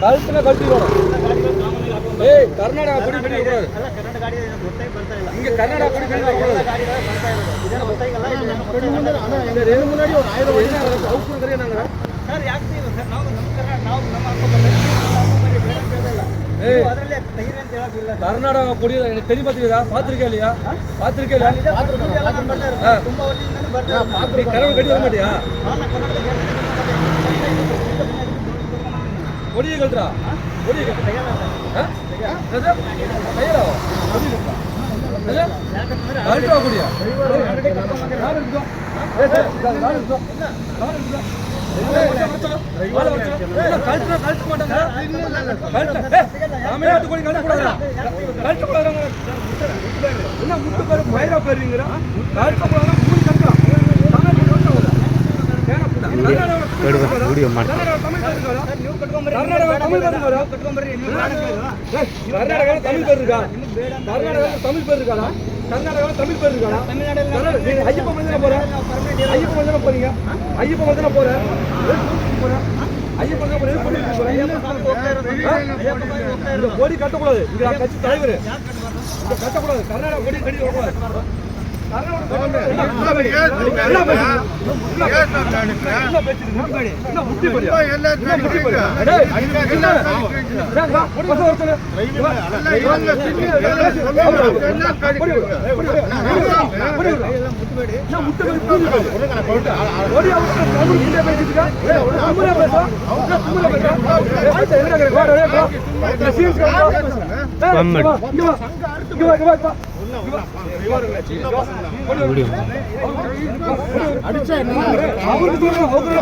ಕಳ್ಸಿನ ಕಳ್ಸಿರೋಣ ಏ ಕರ್ನಾಟಕ ಕೊಡಿ ಬಿಡಿ ಕೊಡೋದು ಕನ್ನಡ ಗಾಡಿ ಗೊತ್ತಾಗಿ ಬರ್ತಾ ಇಲ್ಲ ಹಿಂಗೆ ಕನ್ನಡ ಕೊಡಿ ಬಿಡಿ ಕೊಡೋದು ಗಾಡಿ ಬರ್ತಾ ಇರೋದು ಇದನ್ನ ಗೊತ್ತಾಗಿಲ್ಲ ಏನು ಮುನ್ನಾಡಿ ಅವ್ರು ಏನಾದ್ರು ಅವ್ರು ಕರೆ ಏನಂದ್ರೆ ಸರ್ ಯಾಕೆ ಇಲ್ಲ ಸರ್ ನಾವು ನಮ್ಮ ಕನ್ನಡ ನಾವು ನಮ್ಮ ಹಾಕೋಬಾರ್ದು ಬೇಡ ಕೇಳಲ್ಲ ಏ ಅದರಲ್ಲಿ ತೈರಿ ಅಂತ ಹೇಳೋದಿಲ್ಲ ಕರ್ನಾಟಕ ಕೊಡಿ ತೆರಿ ಬರ್ತಿದ್ದೀರಾ ಪಾತ್ರಿಕೆಯಲ್ಲಿ ಪಾತ್ರಿಕೆಯಲ್ಲಿ ತುಂಬಾ ವರ್ಷದಿಂದ ಬರ್ತಾ ಕನ್ನಡ ಗಡಿ ಮಾಡಿಯಾ ಕೊಡಿ ಹೇಳ್ರಾ ಕೊಡಿ ಅಲ್ಟ್ರಾ ಕೊಡಿಯಾ ವಿಡಿಯೋ ಮಾಡಿ தமிழ் பேர் இருக்கா கர்நாடகாவில் தமிழ் பேர் இருக்கா ஐயப்ப மந்திரம் போறேன் ஐயப்ப மந்திரம் போறீங்க ஐயப்ப மந்திரம் போறேன் ஐயப்ப மந்திரம் கோடி கட்டக்கூடாது இங்க கட்சி தலைவர் கட்டக்கூடாது கர்நாடகா கோடி கட்டி வரக்கூடாது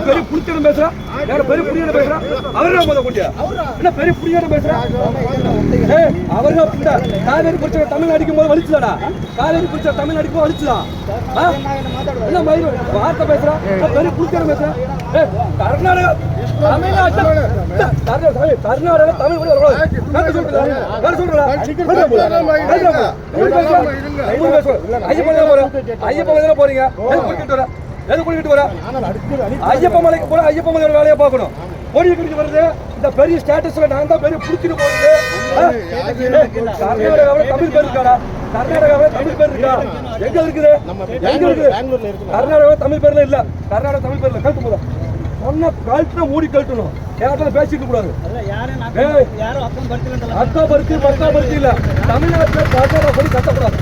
பெரிய புடிச்ச பேசுறா பெரிய புடியான பேசுறா அவரு கூட்டியா என்ன பெரிய புடியான பேசுறா அவரு காவேரி பிடிச்ச தமிழ் அடிக்கும் போது வலிச்சுதாடா காவேரி பிடிச்ச தமிழ் அடிக்கும் போது வலிச்சுதா என்ன மயிறு வார்த்தை பேசுறா பெரிய புடிச்ச பேசுறா கர்நாடகா கர்நாடகா தமிழ் ஐயப்ப போறீங்க எது குடிக்கிட்டு வர ஐயப்ப மலைக்கு போற ஐயப்ப மலையோட வேலையை பார்க்கணும் பொடி குடிச்சு வருது இந்த பெரிய ஸ்டேட்டஸ்ல நான் தான் பெரிய புடிச்சிட்டு போறது கர்நாடகாவில் தமிழ் பேர் இருக்காடா கர்நாடகாவில் தமிழ் பேர் இருக்கா எங்க இருக்குது எங்க இருக்குது கர்நாடகாவில் தமிழ் பேர்ல இல்ல கர்நாடகா தமிழ் பேர்ல கழுத்து போதா சொன்ன கழுத்துனா மூடி கழட்டணும் யார்கிட்ட பேசிட்டு கூடாது அக்கா பருத்தி பக்கா பருத்தி இல்ல தமிழ்நாட்டில் கர்நாடகா படி கட்டக்கூடாது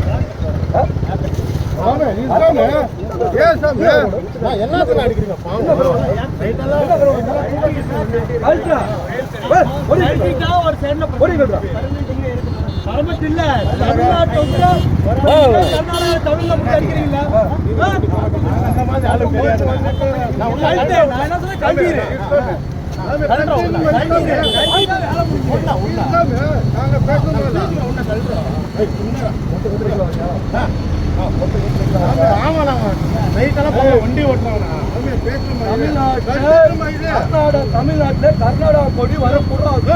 தமிழ்நாட்டில் கர்நாடகா கொடி வரக்கூடாது.